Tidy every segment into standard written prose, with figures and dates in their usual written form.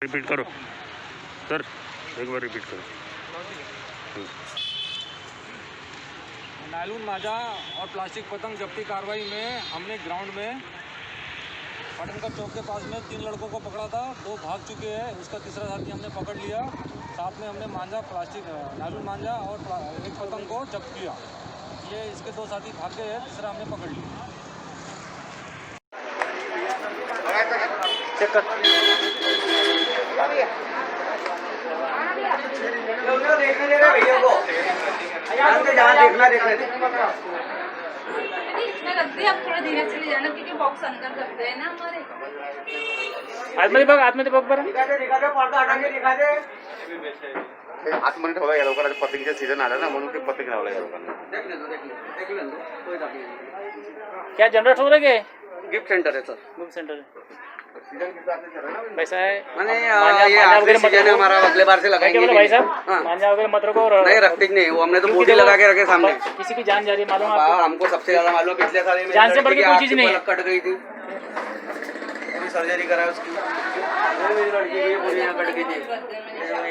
Repeat करो sir, एक बार repeat करो। नायलॉन मांझा और प्लास्टिक पतंग जब्ती कार्रवाई में हमने ग्राउंड में पटनकर चौक के पास में 3 लड़कों को पकड़ा था। 2 भाग चुके हैं, उसका तीसरा साथी हमने पकड़ लिया। साथ में हमने मांझा नायलॉन मांझा और एक पतंग को जब्त किया। ये इसके 2 साथी भाग गए हैं, तीसरा हमने पकड़ लिया। चेक कर। आप थोड़ा धीरे चले जाना क्योंकि बॉक्स अंदर करते हैं ना हमारे। आतमध्ये बघ बरं। आतमध्ये ठेवला या लोकांना पतंगचा सीझन आला ना, म्हणून ते पतंग लावला या लोकांना। क्या जनरेट हो रहा है? गिफ्ट सेंटर है सर, गिफ्ट सेंटर पैसा है मैंने ये आखिरी सीजन है हमारा, अगले बार से लगाएंगे भाई साहब। हाँ। मांझा वगैरह मत रखो। नहीं रखते ही नहीं, वो हमने तो पोटी लगा के रखे सामने। किसी की जान जा रही है मालूम आपको? हमको सबसे ज्यादा मालूम, पिछले साल में जान से बढ़ के कोई चीज नहीं है। कट गई थी, पूरी सर्जरी करा उसकी, मेरी लड़की की पूरी यहाँ कट गई थी,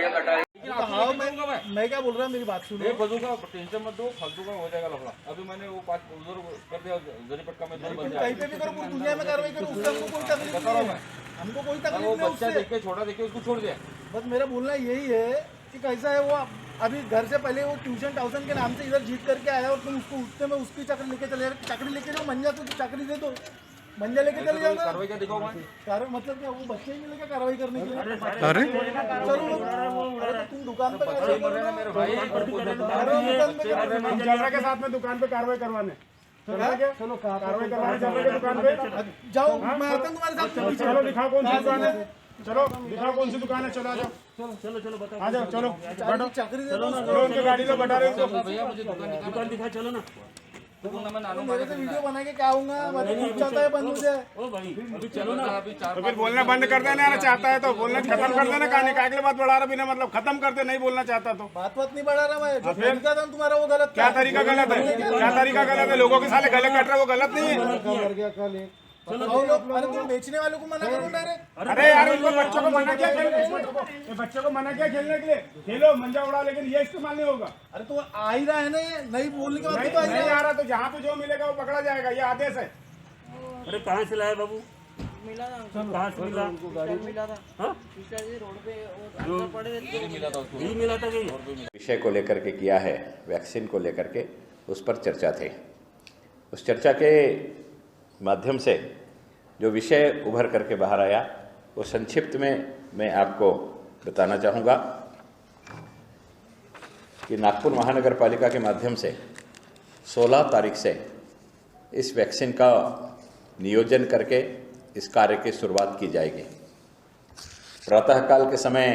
ये कटा। हाँ, मैं क्या बोल रहा हूँ, मेरी बात सुनो। बजूगा टेंशन मत दो, फालतू का हो जाएगा लफड़ा। अभी मैंने वो 5 उधर कर दिया, जरी पटका में कहीं पे भी करो, पूरी दुनिया में कार्रवाई करो, उससे हमको कोई तकलीफ बता रहा हूँ नहीं मैं। है। हमको कोई वो तकलीफ नहीं बच्चा उससे। देखे छोटा देखे उसको छोड़ दिया। बस मेरा बोलना यही है कि कैसा है वो अभी घर से पहले वो ट्यूशन के नाम से इधर जीत करके आया और तुम उसको उठते में उसकी चक्री लेके चले जा। चक्री लेके जाओ, मंजा तो चक्री दे दो, मंजा लेके चले जाओ ना। कार्रवाई क्या दिखाओ मैं? कार्रवाई मतलब क्या, वो बच्चे ही मिले क्या कार्रवाई करने के लिए? अरे चलो, अरे तो तुम दुकान पे कार्रवाई करो ना। मेरे भाई जलरा के साथ में दुकान पे कार्रवाई करवाने चलो कार्रवाई करवाने जलरा के दुकान पे जाओ, मैं आता हूँ तुम्हारे साथ। चलो दिखाओ कौन सी दुकान है, चलो दिखाओ कौन सी दुकान है, चलो आ जाओ, चलो बताओ, आ जाओ, चलो बैठो, चक्री दे दो चलो उनकी गाड़ी लो, बैठा रहे उसको। भैया मुझे दुकान दिखा, चलो ना। तो बोलना मैं नानू मेरे से वीडियो बना के क्या आऊंगा, मतलब चलता है बंद हो जाए। ओ भाई अभी चलो ना, अभी 4 तो फिर बोलना बंद कर देना, आना चाहता है तो बोलना खत्म कर देना, कहानी का अगले बात बढ़ा रहा बिना मतलब खत्म कर दे, नहीं बोलना चाहता तो। बात नहीं बढ़ा रहा मैं, जो तरीका था तुम्हारा वो गलत क्या था। तरीका गलत है, क्या तरीका गलत है? लोगों के साले गले कट रहे, वो गलत नहीं है। अरे तुम बेचने वालों को मना करो डायरेक्ट। अरे यार उनको बच्चों को मना किया खेलने, ये बच्चों को मना किया खेलने के लिए, खेलो मंजा उड़ा, लेकिन ये इस्तेमाल नहीं होगा। अरे तो आ ही रहा है ना, ये नहीं बोलने के बाद नहीं, तो आ ही नहीं रहा आ रहा तो जहाँ पे जो मिलेगा वो पकड़ा जाएगा, ये आदेश है। अरे कहाँ से लाए बाबू? कहाँ से मिला? मिला था रोड पे अंदर पड़े थे, मिला था उसको, मिला था कहीं। विषय को लेकर के किया है, वैक्सीन को लेकर के उस पर चर्चा थी। उस चर्चा के माध्यम से जो विषय उभर करके बाहर आया वो संक्षिप्त में मैं आपको बताना चाहूँगा कि नागपुर महानगर पालिका के माध्यम से 16 तारीख से इस वैक्सीन का नियोजन करके इस कार्य की शुरुआत की जाएगी। प्रातःकाल के समय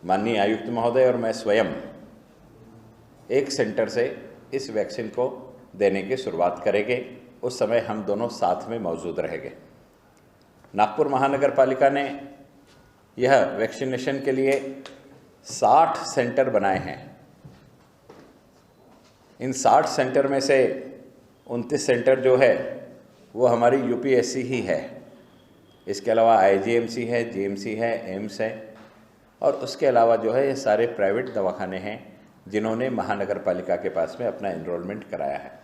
माननीय आयुक्त महोदय और मैं स्वयं एक सेंटर से इस वैक्सीन को देने की शुरुआत करेंगे। उस समय हम दोनों साथ में मौजूद रहेंगे। नागपुर महानगर पालिका ने यह वैक्सीनेशन के लिए 60 सेंटर बनाए हैं। इन 60 सेंटर में से 29 सेंटर जो है वो हमारी यूपीएससी ही है। इसके अलावा आईजीएमसी है, जीएमसी है, एम्स है और उसके अलावा जो है ये सारे प्राइवेट दवाखाने हैं जिन्होंने महानगर पालिका के पास में अपना एनरोलमेंट कराया है।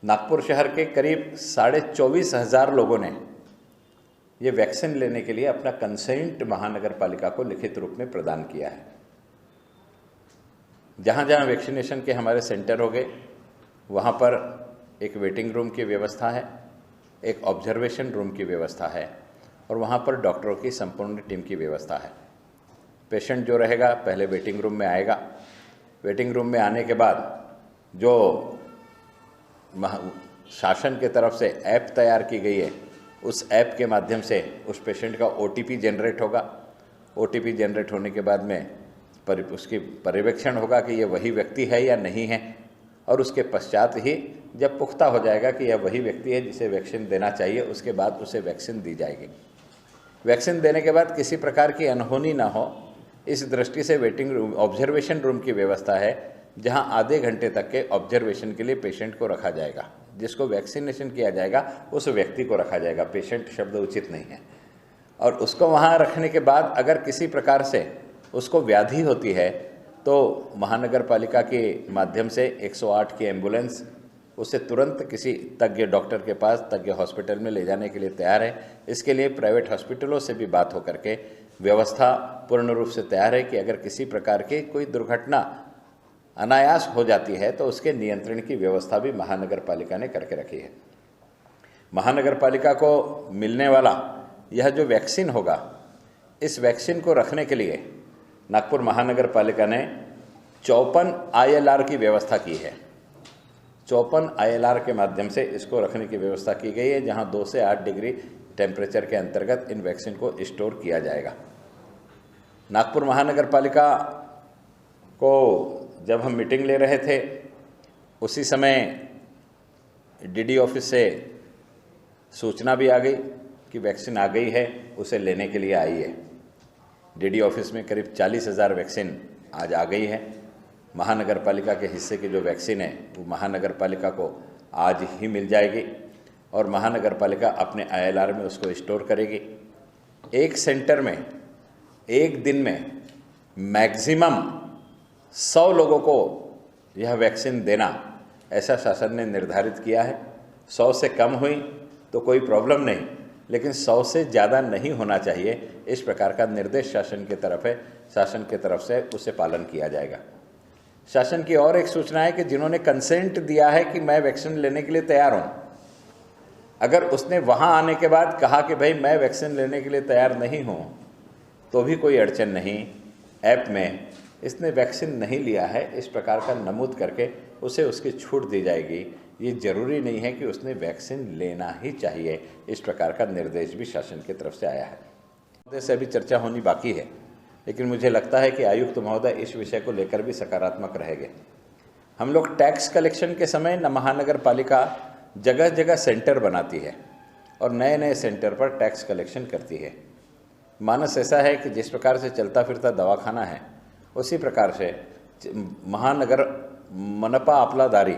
नागपुर शहर के करीब 24,500 लोगों ने ये वैक्सीन लेने के लिए अपना कंसेंट महानगर पालिका को लिखित रूप में प्रदान किया है। जहाँ जहाँ वैक्सीनेशन के हमारे सेंटर हो गए वहाँ पर एक वेटिंग रूम की व्यवस्था है, एक ऑब्जर्वेशन रूम की व्यवस्था है और वहाँ पर डॉक्टरों की संपूर्ण टीम की व्यवस्था है। पेशेंट जो रहेगा पहले वेटिंग रूम में आएगा। वेटिंग रूम में आने के बाद जो शासन के तरफ से ऐप तैयार की गई है उस ऐप के माध्यम से उस पेशेंट का ओटीपी जनरेट होगा। ओटीपी जनरेट होने के बाद में उसकी पर्यवेक्षण होगा कि ये वही व्यक्ति है या नहीं है और उसके पश्चात ही जब पुख्ता हो जाएगा कि यह वही व्यक्ति है जिसे वैक्सीन देना चाहिए उसके बाद उसे वैक्सीन दी जाएगी। वैक्सीन देने के बाद किसी प्रकार की अनहोनी ना हो इस दृष्टि से वेटिंग रूम ऑब्जर्वेशन रूम की व्यवस्था है जहां आधे घंटे तक के ऑब्जर्वेशन के लिए पेशेंट को रखा जाएगा। जिसको वैक्सीनेशन किया जाएगा उस व्यक्ति को रखा जाएगा, पेशेंट शब्द उचित नहीं है। और उसको वहाँ रखने के बाद अगर किसी प्रकार से उसको व्याधि होती है तो महानगर पालिका के माध्यम से 108 की एम्बुलेंस उसे तुरंत किसी तज्ञ डॉक्टर के पास, तज्ञ हॉस्पिटल में ले जाने के लिए तैयार है। इसके लिए प्राइवेट हॉस्पिटलों से भी बात होकर के व्यवस्था पूर्ण रूप से तैयार है कि अगर किसी प्रकार की कोई दुर्घटना अनायास हो जाती है तो उसके नियंत्रण की व्यवस्था भी महानगर पालिका ने करके रखी है। महानगर पालिका को मिलने वाला यह जो वैक्सीन होगा, इस वैक्सीन को रखने के लिए नागपुर महानगर पालिका ने 54 ILR की व्यवस्था की है। 54 ILR के माध्यम से इसको रखने की व्यवस्था की गई है, जहां 2 से 8 डिग्री टेम्परेचर के अंतर्गत इन वैक्सीन को स्टोर किया जाएगा। नागपुर महानगर पालिका को जब हम मीटिंग ले रहे थे उसी समय DD ऑफिस से सूचना भी आ गई कि वैक्सीन आ गई है, उसे लेने के लिए आई है। DD ऑफिस में करीब 40,000 वैक्सीन आज आ गई है। महानगर पालिका के हिस्से की जो वैक्सीन है वो महानगर पालिका को आज ही मिल जाएगी और महानगर पालिका अपने ILR में उसको स्टोर करेगी। एक सेंटर में एक दिन में मैक्सिमम 100 लोगों को यह वैक्सीन देना, ऐसा शासन ने निर्धारित किया है। 100 से कम हुई तो कोई प्रॉब्लम नहीं, लेकिन 100 से ज़्यादा नहीं होना चाहिए, इस प्रकार का निर्देश शासन की तरफ है। शासन की तरफ से उसे पालन किया जाएगा। शासन की और एक सूचना है कि जिन्होंने कंसेंट दिया है कि मैं वैक्सीन लेने के लिए तैयार हूँ, अगर उसने वहाँ आने के बाद कहा कि भाई मैं वैक्सीन लेने के लिए तैयार नहीं हूँ, तो भी कोई अड़चन नहीं। ऐप में इसने वैक्सीन नहीं लिया है इस प्रकार का नमूद करके उसे उसकी छूट दी जाएगी। ये जरूरी नहीं है कि उसने वैक्सीन लेना ही चाहिए, इस प्रकार का निर्देश भी शासन की तरफ से आया है। जैसे अभी चर्चा होनी बाकी है, लेकिन मुझे लगता है कि आयुक्त महोदय इस विषय को लेकर भी सकारात्मक रहेंगे। हम लोग टैक्स कलेक्शन के समय महानगर पालिका जगह जगह सेंटर बनाती है और नए नए सेंटर पर टैक्स कलेक्शन करती है। मानस ऐसा है कि जिस प्रकार से चलता फिरता दवाखाना है, उसी प्रकार से महानगर मनपा आपलादारी,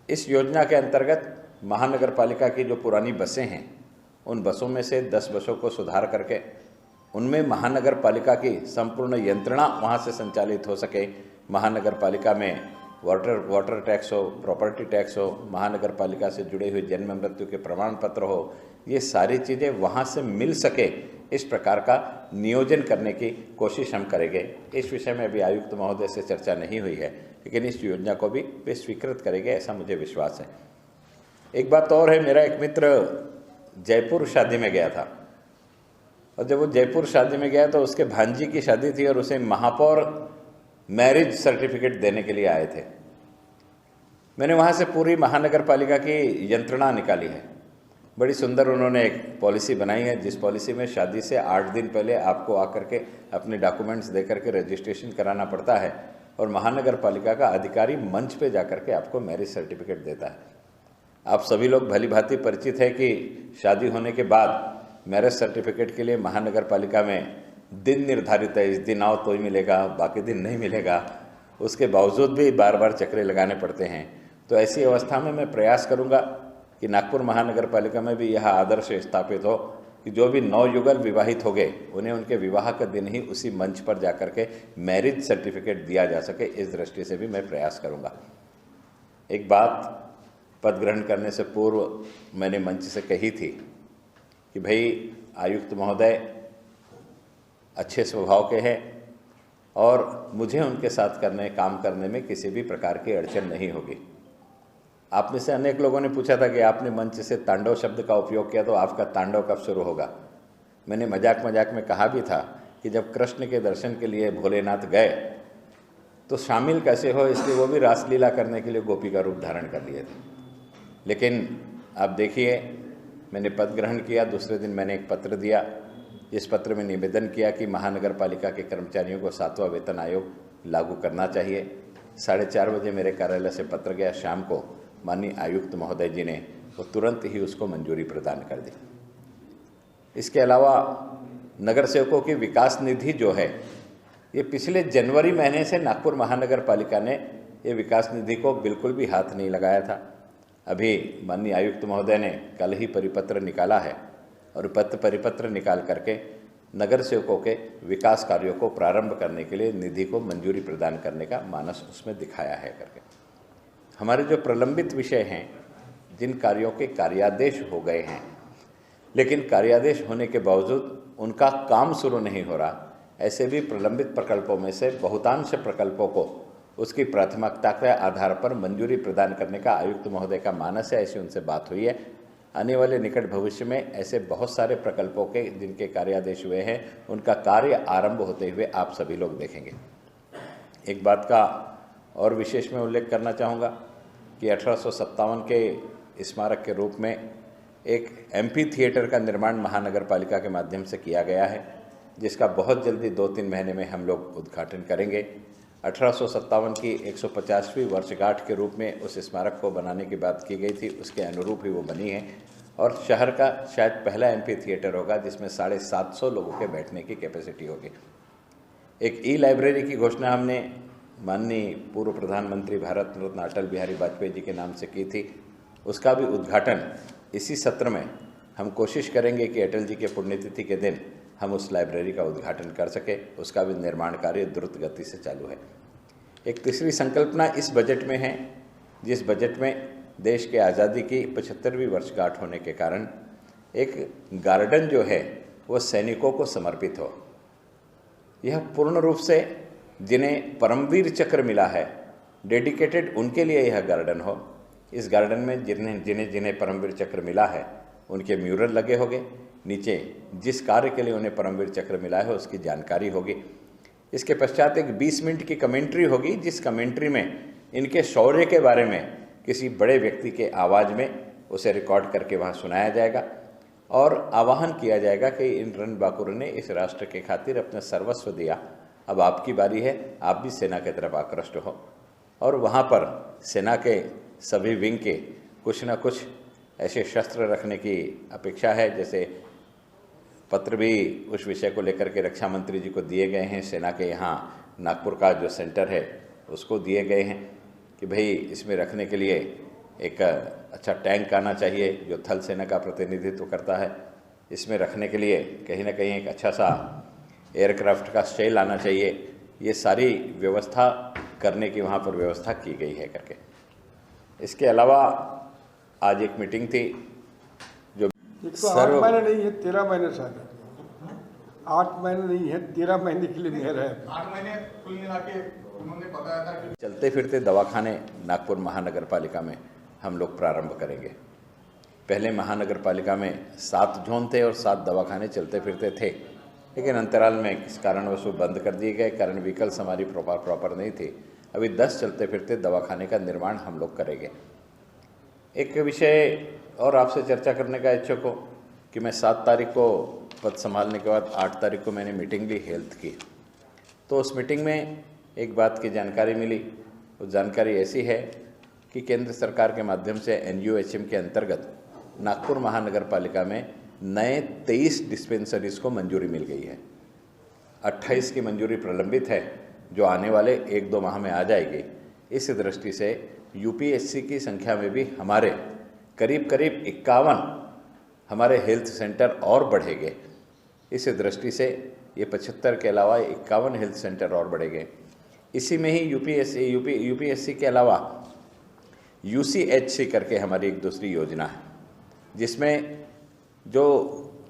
इस योजना के अंतर्गत महानगर पालिका की जो पुरानी बसें हैं, उन बसों में से 10 बसों को सुधार करके उनमें महानगर पालिका की संपूर्ण यंत्रणा वहाँ से संचालित हो सके। महानगर पालिका में वाटर टैक्स हो, प्रॉपर्टी टैक्स हो, महानगर पालिका से जुड़े हुए जन्म मृत्यु के प्रमाण पत्र हो, ये सारी चीज़ें वहाँ से मिल सके, इस प्रकार का नियोजन करने की कोशिश हम करेंगे। इस विषय में अभी आयुक्त महोदय से चर्चा नहीं हुई है, लेकिन इस योजना को भी वे स्वीकृत करेंगे, ऐसा मुझे विश्वास है। एक बात और है, मेरा एक मित्र जयपुर शादी में गया था और जब वो जयपुर शादी में गया तो उसके भांजी की शादी थी और उसे महापौर मैरिज सर्टिफिकेट देने के लिए आए थे। मैंने वहाँ से पूरी महानगर पालिका की यंत्रणा निकाली है। बड़ी सुंदर उन्होंने एक पॉलिसी बनाई है, जिस पॉलिसी में शादी से 8 दिन पहले आपको आकर के अपने डॉक्यूमेंट्स दे करके रजिस्ट्रेशन कराना पड़ता है और महानगर पालिका का अधिकारी मंच पे जाकर के आपको मैरिज सर्टिफिकेट देता है। आप सभी लोग भली भांति परिचित है कि शादी होने के बाद मैरिज सर्टिफिकेट के लिए महानगर पालिका में दिन निर्धारित है, इस दिन आओ तो ही मिलेगा, बाकी दिन नहीं मिलेगा। उसके बावजूद भी बार बार चक्रे लगाने पड़ते हैं। तो ऐसी अवस्था में मैं प्रयास करूंगा कि नागपुर महानगर पालिका में भी यह आदर्श स्थापित हो कि जो भी नवयुगल विवाहित हो गए उन्हें उनके विवाह का दिन ही उसी मंच पर जाकर के मैरिज सर्टिफिकेट दिया जा सके, इस दृष्टि से भी मैं प्रयास करूंगा। एक बात पद ग्रहण करने से पूर्व मैंने मंच से कही थी कि भाई आयुक्त महोदय अच्छे स्वभाव के हैं और मुझे उनके साथ काम करने में किसी भी प्रकार की अड़चन नहीं होगी। आप में से अनेक लोगों ने पूछा था कि आपने मंच से तांडव शब्द का उपयोग किया, तो आपका तांडव कब शुरू होगा। मैंने मजाक मजाक में कहा भी था कि जब कृष्ण के दर्शन के लिए भोलेनाथ गए तो शामिल कैसे हो, इसलिए वो भी रासलीला करने के लिए गोपी का रूप धारण कर लिए थे। लेकिन आप देखिए, मैंने पद ग्रहण किया, दूसरे दिन मैंने एक पत्र दिया। इस पत्र में निवेदन किया कि महानगर पालिका के कर्मचारियों को 7वां वेतन आयोग लागू करना चाहिए। 4:30 बजे मेरे कार्यालय से पत्र गया। शाम को माननीय आयुक्त महोदय जी ने वो तुरंत ही उसको मंजूरी प्रदान कर दी। इसके अलावा नगर सेवकों की विकास निधि जो है, ये पिछले जनवरी महीने से नागपुर महानगर पालिका ने ये विकास निधि को बिल्कुल भी हाथ नहीं लगाया था। अभी माननीय आयुक्त महोदय ने कल ही परिपत्र निकाला है और परिपत्र निकाल करके नगर सेवकों के विकास कार्यों को प्रारंभ करने के लिए निधि को मंजूरी प्रदान करने का मानस उसमें दिखाया है करके। हमारे जो प्रलंबित विषय हैं, जिन कार्यों के कार्यादेश हो गए हैं लेकिन कार्यादेश होने के बावजूद उनका काम शुरू नहीं हो रहा, ऐसे भी प्रलंबित प्रकल्पों में से बहुतांश प्रकल्पों को उसकी प्राथमिकता के आधार पर मंजूरी प्रदान करने का आयुक्त महोदय का मानस है। ऐसी उनसे बात हुई है। आने वाले निकट भविष्य में ऐसे बहुत सारे प्रकल्पों के जिनके कार्यादेश हुए हैं उनका कार्य आरंभ होते हुए आप सभी लोग देखेंगे। एक बात का और विशेष में उल्लेख करना चाहूँगा कि 1857 के स्मारक के रूप में एक एमपी थिएटर का निर्माण महानगर पालिका के माध्यम से किया गया है, जिसका बहुत जल्दी 2-3 महीने में हम लोग उद्घाटन करेंगे। 1857 की 150वीं वर्षगांठ के रूप में उस स्मारक को बनाने की बात की गई थी, उसके अनुरूप ही वो बनी है और शहर का शायद पहला एमपी थिएटर होगा जिसमें 750 लोगों के बैठने की कैपेसिटी होगी। एक ई लाइब्रेरी की घोषणा हमने माननीय पूर्व प्रधानमंत्री भारत रत्न अटल बिहारी वाजपेयी जी के नाम से की थी, उसका भी उद्घाटन इसी सत्र में हम कोशिश करेंगे कि अटल जी के पुण्यतिथि के दिन हम उस लाइब्रेरी का उद्घाटन कर सके। उसका भी निर्माण कार्य द्रुत गति से चालू है। एक तीसरी संकल्पना इस बजट में है, जिस बजट में देश के आज़ादी की 75वीं वर्षगांठ होने के कारण एक गार्डन जो है वो सैनिकों को समर्पित हो। यह पूर्ण रूप से जिन्हें परमवीर चक्र मिला है, डेडिकेटेड उनके लिए यह गार्डन हो। इस गार्डन में जिन्हें परमवीर चक्र मिला है उनके म्यूरल लगे होंगे, नीचे जिस कार्य के लिए उन्हें परमवीर चक्र मिला है उसकी जानकारी होगी। इसके पश्चात एक 20 मिनट की कमेंट्री होगी, जिस कमेंट्री में इनके शौर्य के बारे में किसी बड़े व्यक्ति के आवाज़ में उसे रिकॉर्ड करके वहाँ सुनाया जाएगा और आह्वान किया जाएगा कि इन रणबांकुर ने इस राष्ट्र के खातिर अपना सर्वस्व दिया, अब आपकी बारी है, आप भी सेना की तरफ आकृष्ट हो। और वहाँ पर सेना के सभी विंग के कुछ न कुछ ऐसे शस्त्र रखने की अपेक्षा है, जैसे पत्र भी उस विषय को लेकर के रक्षा मंत्री जी को दिए गए हैं। सेना के यहाँ नागपुर का जो सेंटर है उसको दिए गए हैं कि भाई इसमें रखने के लिए एक अच्छा टैंक आना चाहिए जो थल सेना का प्रतिनिधित्व करता है। इसमें रखने के लिए कहीं ना कहीं एक अच्छा सा एयरक्राफ्ट का शेल आना चाहिए। ये सारी व्यवस्था करने की वहाँ पर व्यवस्था की गई है करके। इसके अलावा आज एक मीटिंग थी जो तो 8 महीने नहीं है, 13 महीने साल 8 महीने नहीं है, 13 महीने के लिए मेहर है। 8 महीने कुल मिला के उन्होंने बताया था कि चलते फिरते दवाखाने नागपुर महानगर पालिका में हम लोग प्रारंभ करेंगे। पहले महानगर पालिका में 7 जोन थे और 7 दवाखाने चलते फिरते थे, लेकिन अंतराल में किस कारणवश वो बंद कर दिए गए, कारण व्हीकल्स हमारी प्रॉपर नहीं थी। अभी 10 चलते फिरते दवाखाने का निर्माण हम लोग करेंगे। एक विषय और आपसे चर्चा करने का इच्छुक हो कि मैं 7 तारीख को पद संभालने के बाद 8 तारीख को मैंने मीटिंग ली हेल्थ की, तो उस मीटिंग में एक बात की जानकारी मिली। वो जानकारी ऐसी है कि केंद्र सरकार के माध्यम से NUHM के अंतर्गत नागपुर महानगर पालिका में नए 23 डिस्पेंसरीज को मंजूरी मिल गई है। 28 की मंजूरी प्रलंबित है जो आने वाले 1-2 माह में आ जाएगी। इस दृष्टि से UPSC की संख्या में भी हमारे करीब 51 हमारे हेल्थ सेंटर और बढ़ेंगे। इस दृष्टि से ये 75 के अलावा 51 हेल्थ सेंटर और बढ़ेंगे। इसी में ही UPSC के अलावा UCHC करके हमारी एक दूसरी योजना है, जिसमें जो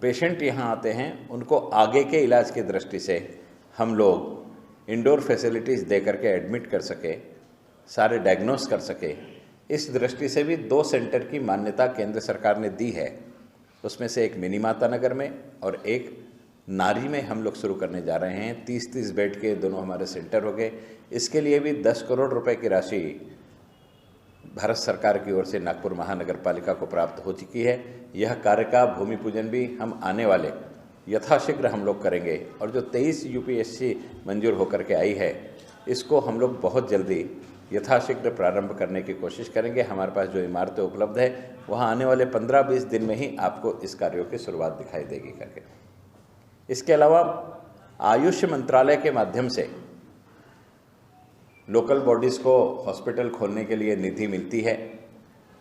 पेशेंट यहाँ आते हैं उनको आगे के इलाज की दृष्टि से हम लोग इंडोर फैसिलिटीज़ दे करके एडमिट कर सके, सारे डायग्नोस कर सके। इस दृष्टि से भी 2 सेंटर की मान्यता केंद्र सरकार ने दी है। उसमें से एक मिनी माता नगर में और एक नारी में हम लोग शुरू करने जा रहे हैं। 30-30 बेड के दोनों हमारे सेंटर हो गए। इसके लिए भी 10 करोड़ रुपए की राशि भारत सरकार की ओर से नागपुर महानगर पालिका को प्राप्त हो चुकी है। यह कार्य का भूमि पूजन भी हम आने वाले यथाशीघ्र हम लोग करेंगे और जो 23 UPSC मंजूर होकर के आई है इसको हम लोग बहुत जल्दी यथाशीघ्र प्रारंभ करने की कोशिश करेंगे। हमारे पास जो इमारतें उपलब्ध है वहाँ आने वाले 15-20 दिन में ही आपको इस कार्यों की शुरुआत दिखाई देगी करके। इसके अलावा आयुष मंत्रालय के माध्यम से लोकल बॉडीज़ को हॉस्पिटल खोलने के लिए निधि मिलती है।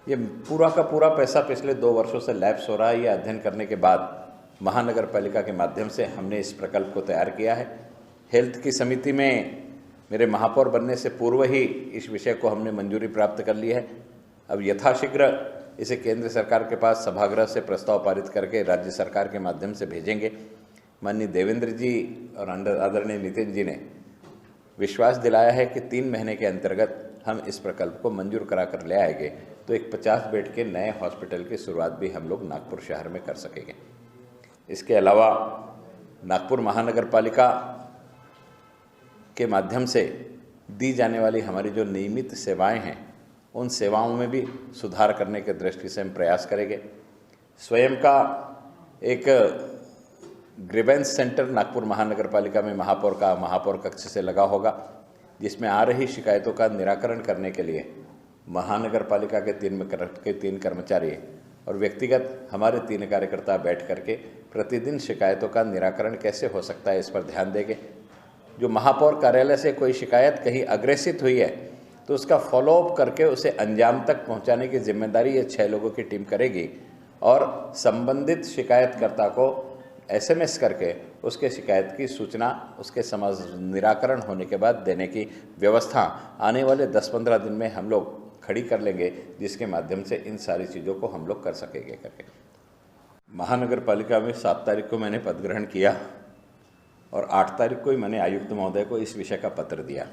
ये पूरा का पूरा पैसा पिछले 2 वर्षों से लैप्स हो रहा है। ये अध्ययन करने के बाद महानगर पालिका के माध्यम से हमने इस प्रकल्प को तैयार किया है। हेल्थ की समिति में मेरे महापौर बनने से पूर्व ही इस विषय को हमने मंजूरी प्राप्त कर ली है। अब यथाशीघ्र इसे केंद्र सरकार के पास सभागृह से प्रस्ताव पारित करके राज्य सरकार के माध्यम से भेजेंगे। माननीय देवेंद्र जी और आदरणीय नितिन जी ने विश्वास दिलाया है कि 3 महीने के अंतर्गत हम इस प्रकल्प को मंजूर करा कर ले आएंगे, तो एक 50 बेड के नए हॉस्पिटल की शुरुआत भी हम लोग नागपुर शहर में कर सकेंगे। इसके अलावा नागपुर महानगर पालिका के माध्यम से दी जाने वाली हमारी जो नियमित सेवाएं हैं, उन सेवाओं में भी सुधार करने के दृष्टि से हम प्रयास करेंगे। स्वयं का एक ग्रीवेंस सेंटर नागपुर महानगर पालिका में महापौर कक्ष से लगा होगा, जिसमें आ रही शिकायतों का निराकरण करने के लिए महानगर पालिका के 3 कर्मचारी और व्यक्तिगत हमारे 3 कार्यकर्ता बैठ करके प्रतिदिन शिकायतों का निराकरण कैसे हो सकता है, इस पर ध्यान देंगे। जो महापौर कार्यालय से कोई शिकायत कहीं अग्रेसित हुई है, तो उसका फॉलोअप करके उसे अंजाम तक पहुंचाने की जिम्मेदारी ये 6 लोगों की टीम करेगी और संबंधित शिकायतकर्ता को SMS करके उसके शिकायत की सूचना उसके निराकरण होने के बाद देने की व्यवस्था आने वाले 10-15 दिन में हम लोग खड़ी कर लेंगे, जिसके माध्यम से इन सारी चीज़ों को हम लोग कर सकेंगे करके। महानगर पालिका में 7 तारीख को मैंने पद ग्रहण किया और 8 तारीख को ही मैंने आयुक्त महोदय को इस विषय का पत्र दिया।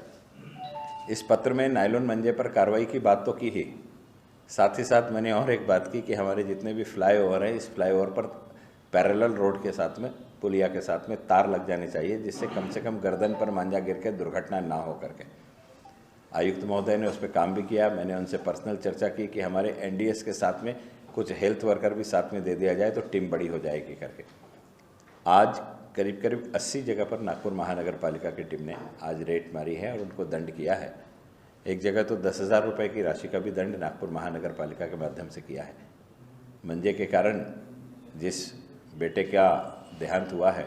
इस पत्र में नायलॉन मंजे पर कार्रवाई की बात तो की ही, साथ ही साथ मैंने और एक बात की कि हमारे जितने भी फ्लाईओवर हैं, इस फ्लाईओवर पर पैरेलल रोड के साथ में, पुलिया के साथ में तार लग जाने चाहिए, जिससे कम से कम गर्दन पर मांझा गिर के दुर्घटना ना हो करके। आयुक्त महोदय ने उस पर काम भी किया। मैंने उनसे पर्सनल चर्चा की कि हमारे NDS के साथ में कुछ हेल्थ वर्कर भी साथ में दे दिया जाए तो टीम बड़ी हो जाएगी करके। आज करीब 80 जगह पर नागपुर महानगर पालिका की टीम ने आज रेड मारी है और उनको दंड किया है। एक जगह तो 10,000 रुपये की राशि का भी दंड नागपुर महानगर पालिका के माध्यम से किया है। मंजे के कारण जिस बेटे का देहांत हुआ है,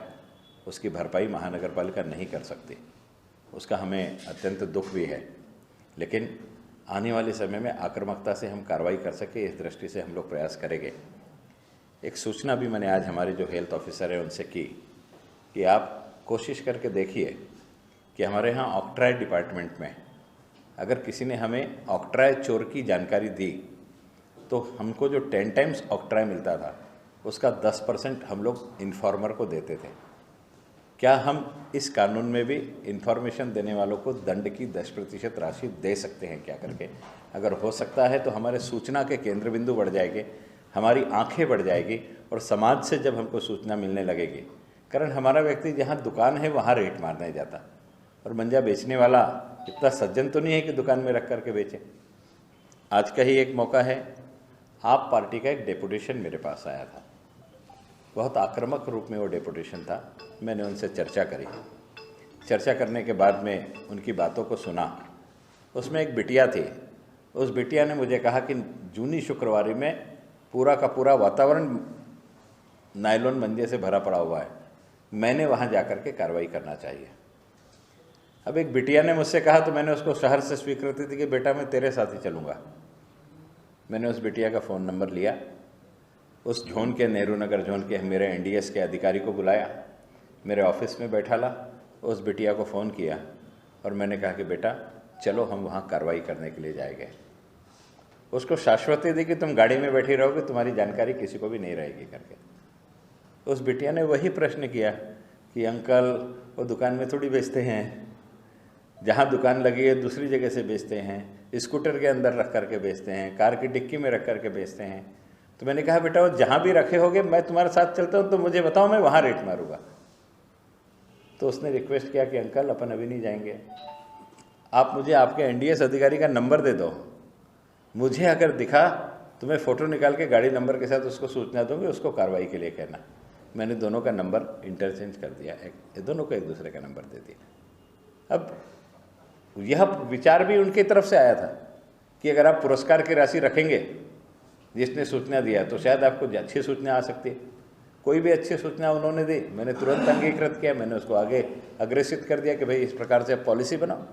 उसकी भरपाई महानगर पालिका नहीं कर सकती, उसका हमें अत्यंत दुख भी है, लेकिन आने वाले समय में आक्रामकता से हम कार्रवाई कर सके, इस दृष्टि से हम लोग प्रयास करेंगे। एक सूचना भी मैंने आज हमारे जो हेल्थ ऑफिसर हैं उनसे की कि आप कोशिश करके देखिए कि हमारे यहाँ ऑक्ट्राय डिपार्टमेंट में अगर किसी ने हमें ऑक्ट्राय चोर की जानकारी दी, तो हमको जो 10 टाइम्स ऑक्ट्राय मिलता था, उसका 10% हम लोग इन्फॉर्मर को देते थे। क्या हम इस कानून में भी इन्फॉर्मेशन देने वालों को दंड की 10% राशि दे सकते हैं क्या करके? अगर हो सकता है तो हमारे सूचना के केंद्र बिंदु बढ़ जाएंगे, हमारी आंखें बढ़ जाएगी और समाज से जब हमको सूचना मिलने लगेगी, कारण हमारा व्यक्ति जहाँ दुकान है वहाँ रेट मारने जाता, और मंजा बेचने वाला इतना सज्जन तो नहीं है कि दुकान में रख करके बेचे। आज का ही एक मौका है, आप पार्टी का एक डेपुटेशन मेरे पास आया था, बहुत आक्रामक रूप में वो डेपुटेशन था। मैंने उनसे चर्चा करी, चर्चा करने के बाद में उनकी बातों को सुना। उसमें एक बिटिया थी, उस बिटिया ने मुझे कहा कि जूनी शुक्रवारी में पूरा का पूरा वातावरण नायलॉन मंजे से भरा पड़ा हुआ है, मैंने वहाँ जाकर के कार्रवाई करना चाहिए। अब एक बिटिया ने मुझसे कहा तो मैंने उसको शहर से स्वीकृति दी कि बेटा मैं तेरे साथ ही चलूँगा। मैंने उस बिटिया का फ़ोन नंबर लिया, उस जोन के नेहरू नगर जोन के मेरे NDS के अधिकारी को बुलाया, मेरे ऑफिस में बैठा ला, उस बिटिया को फ़ोन किया और मैंने कहा कि बेटा चलो हम वहाँ कार्रवाई करने के लिए जाएंगे। उसको शाश्वती दी कि तुम गाड़ी में बैठी रहोगे, तुम्हारी जानकारी किसी को भी नहीं रहेगी करके। उस बिटिया ने वही प्रश्न किया कि अंकल वो दुकान में थोड़ी बेचते हैं, जहाँ दुकान लगी है दूसरी जगह से बेचते हैं, स्कूटर के अंदर रख करके बेचते हैं, कार की डिक्की में रख करके बेचते हैं। तो मैंने कहा बेटा वो जहाँ भी रखे होगे मैं तुम्हारे साथ चलता हूँ, तो मुझे बताओ, मैं वहाँ रेट मारूंगा। तो उसने रिक्वेस्ट किया कि अंकल अपन अभी नहीं जाएंगे, आप मुझे आपके NDS अधिकारी का नंबर दे दो, मुझे अगर दिखा तो मैं फ़ोटो निकाल के गाड़ी नंबर के साथ उसको सूचना दूँगी, उसको कार्रवाई के लिए कहना। मैंने दोनों का नंबर इंटरचेंज कर दिया, दोनों को एक दूसरे का नंबर दे दिया। अब यह विचार भी उनकी तरफ से आया था कि अगर आप पुरस्कार की राशि रखेंगे, जिसने सूचना दिया, तो शायद आपको अच्छी सूचना आ सकती है। कोई भी अच्छी सूचना उन्होंने दी, मैंने तुरंत अंगीकृत किया, मैंने उसको आगे अग्रेसित कर दिया कि भाई इस प्रकार से आप पॉलिसी बनाओ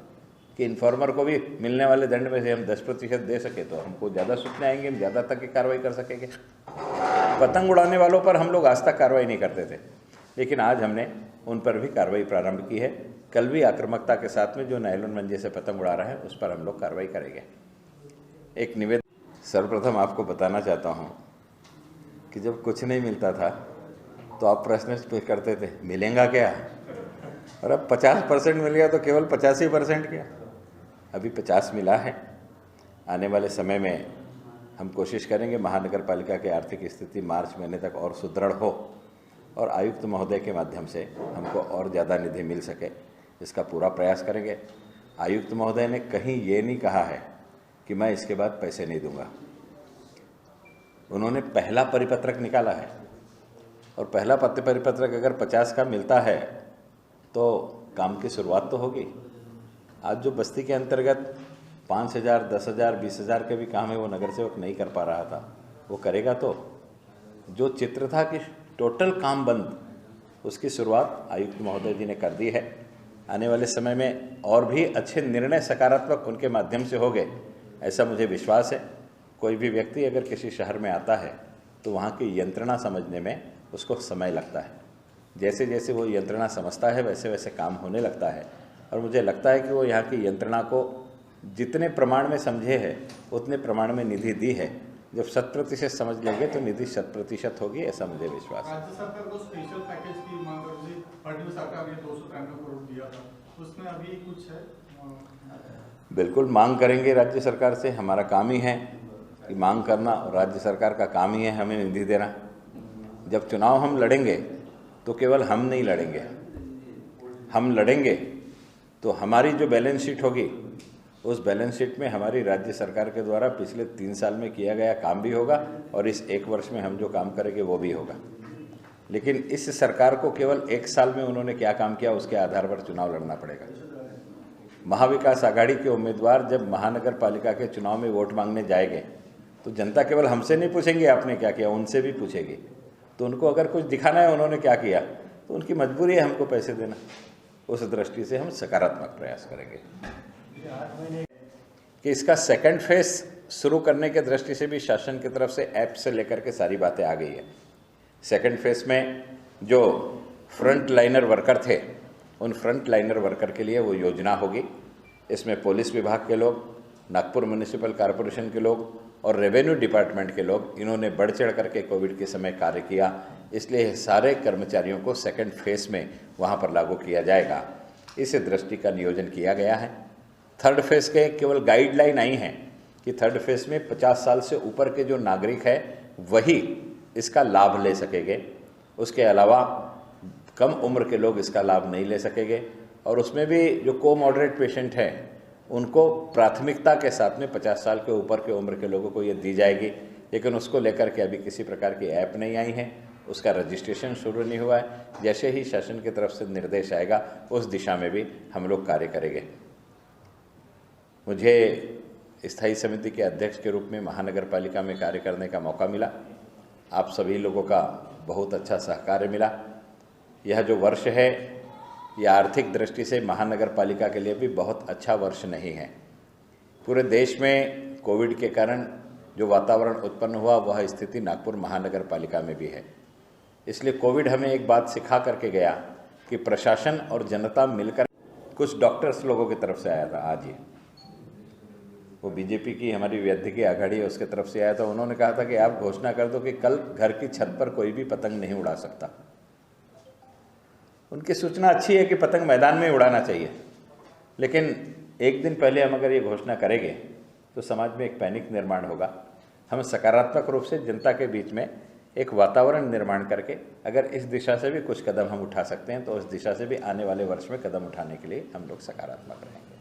कि इन्फॉर्मर को भी मिलने वाले दंड में से हम 10% दे सके तो हमको ज़्यादा सूचना आएंगी, हम ज़्यादा तक की कार्रवाई कर सकेंगे। पतंग उड़ाने वालों पर हम लोग आज तक कार्रवाई नहीं करते थे, लेकिन आज हमने उन पर भी कार्रवाई प्रारंभ की है। कल भी आक्रामकता के साथ में जो नायलॉन मंजे से पतंग उड़ा रहे हैं उस पर हम लोग कार्रवाई करेंगे। एक निवेदन सर्वप्रथम आपको बताना चाहता हूँ कि जब कुछ नहीं मिलता था तो आप प्रश्न करते थे मिलेगा क्या, और अब 50% मिल गया तो केवल 85% क्या, अभी 50 मिला है। आने वाले समय में हम कोशिश करेंगे महानगर पालिका की आर्थिक स्थिति मार्च महीने तक और सुदृढ़ हो और आयुक्त महोदय के माध्यम से हमको और ज़्यादा निधि मिल सके, इसका पूरा प्रयास करेंगे। आयुक्त महोदय ने कहीं ये नहीं कहा है कि मैं इसके बाद पैसे नहीं दूंगा। उन्होंने पहला परिपत्रक निकाला है और पहला परिपत्रक अगर 50 का मिलता है तो काम की शुरुआत तो होगी। आज जो बस्ती के अंतर्गत 5,000, 10,000, 20,000 के भी काम है वो नगर सेवक नहीं कर पा रहा था, वो करेगा। तो जो चित्र था कि टोटल काम बंद, उसकी शुरुआत आयुक्त महोदय जी ने कर दी है। आने वाले समय में और भी अच्छे निर्णय सकारात्मक उनके माध्यम से होंगे, ऐसा मुझे विश्वास है। कोई भी व्यक्ति अगर किसी शहर में आता है तो वहाँ की यंत्रणा समझने में उसको समय लगता है। जैसे जैसे वो यंत्रणा समझता है वैसे वैसे काम होने लगता है, और मुझे लगता है कि वो यहाँ की यंत्रणा को जितने प्रमाण में समझे है उतने प्रमाण में निधि दी है। जब 100% समझ लेंगे तो निधि 100% होगी, ऐसा मुझे विश्वास है। राज्य सरकार को स्पेशल पैकेज की मांग कर रही, पार्टी सरकार ने 293 करोड़ दिया था, उसमें अभी कुछ है? बिल्कुल मांग करेंगे राज्य सरकार से, हमारा काम ही है कि मांग करना, और राज्य सरकार का काम ही है हमें निधि देना। जब चुनाव हम लड़ेंगे तो केवल हम नहीं लड़ेंगे, हम लड़ेंगे तो हमारी जो बैलेंस शीट होगी उस बैलेंस शीट में हमारी राज्य सरकार के द्वारा पिछले 3 साल में किया गया काम भी होगा और इस 1 वर्ष में हम जो काम करेंगे वो भी होगा। लेकिन इस सरकार को केवल 1 साल में उन्होंने क्या काम किया उसके आधार पर चुनाव लड़ना पड़ेगा। महाविकास आघाड़ी के उम्मीदवार जब महानगर पालिका के चुनाव में वोट मांगने जाएंगे तो जनता केवल हमसे नहीं पूछेंगे आपने क्या किया, उनसे भी पूछेगी। तो उनको अगर कुछ दिखाना है उन्होंने क्या किया तो उनकी मजबूरी है हमको पैसे देना। उस दृष्टि से हम सकारात्मक प्रयास करेंगे कि इसका सेकंड फेज शुरू करने के दृष्टि से भी शासन की तरफ से ऐप से लेकर के सारी बातें आ गई है। सेकंड फेज में जो फ्रंट लाइनर वर्कर थे उन फ्रंट लाइनर वर्कर के लिए वो योजना होगी। इसमें पुलिस विभाग के लोग, नागपुर म्यूनिसिपल कॉरपोरेशन के लोग और रेवेन्यू डिपार्टमेंट के लोग, इन्होंने बढ़ चढ़ करके कोविड के समय कार्य किया, इसलिए सारे कर्मचारियों को सेकंड फेज में वहाँ पर लागू किया जाएगा। इस दृष्टि का नियोजन किया गया है। थर्ड फेज के केवल गाइडलाइन आई हैं कि थर्ड फेज में 50 साल से ऊपर के जो नागरिक है वही इसका लाभ ले सकेंगे, उसके अलावा कम उम्र के लोग इसका लाभ नहीं ले सकेंगे। और उसमें भी जो कोमॉडरेट पेशेंट हैं उनको प्राथमिकता के साथ में 50 साल के ऊपर के उम्र के लोगों को ये दी जाएगी। लेकिन उसको लेकर के अभी किसी प्रकार की ऐप नहीं आई है, उसका रजिस्ट्रेशन शुरू नहीं हुआ है। जैसे ही शासन की तरफ से निर्देश आएगा उस दिशा में भी हम लोग कार्य करेंगे। मुझे स्थायी समिति के अध्यक्ष के रूप में महानगर पालिका में कार्य करने का मौका मिला। आप सभी लोगों का बहुत अच्छा सहकार्य मिला। यह जो वर्ष है यह आर्थिक दृष्टि से महानगर पालिका के लिए भी बहुत अच्छा वर्ष नहीं है। पूरे देश में कोविड के कारण जो वातावरण उत्पन्न हुआ वह स्थिति नागपुर महानगर पालिका में भी है। इसलिए कोविड हमें एक बात सिखा करके गया कि प्रशासन और जनता मिलकर, कुछ डॉक्टर्स लोगों की तरफ से आया था आज ही, वो बीजेपी की हमारी वैद्यकीय आघाड़ी है उसके तरफ से आया था। उन्होंने कहा था कि आप घोषणा कर दो कि कल घर की छत पर कोई भी पतंग नहीं उड़ा सकता। उनकी सूचना अच्छी है कि पतंग मैदान में उड़ाना चाहिए, लेकिन एक दिन पहले हम अगर ये घोषणा करेंगे तो समाज में एक पैनिक निर्माण होगा। हम सकारात्मक रूप से जनता के बीच में एक वातावरण निर्माण करके अगर इस दिशा से भी कुछ कदम हम उठा सकते हैं तो उस दिशा से भी आने वाले वर्ष में कदम उठाने के लिए हम लोग सकारात्मक रहेंगे।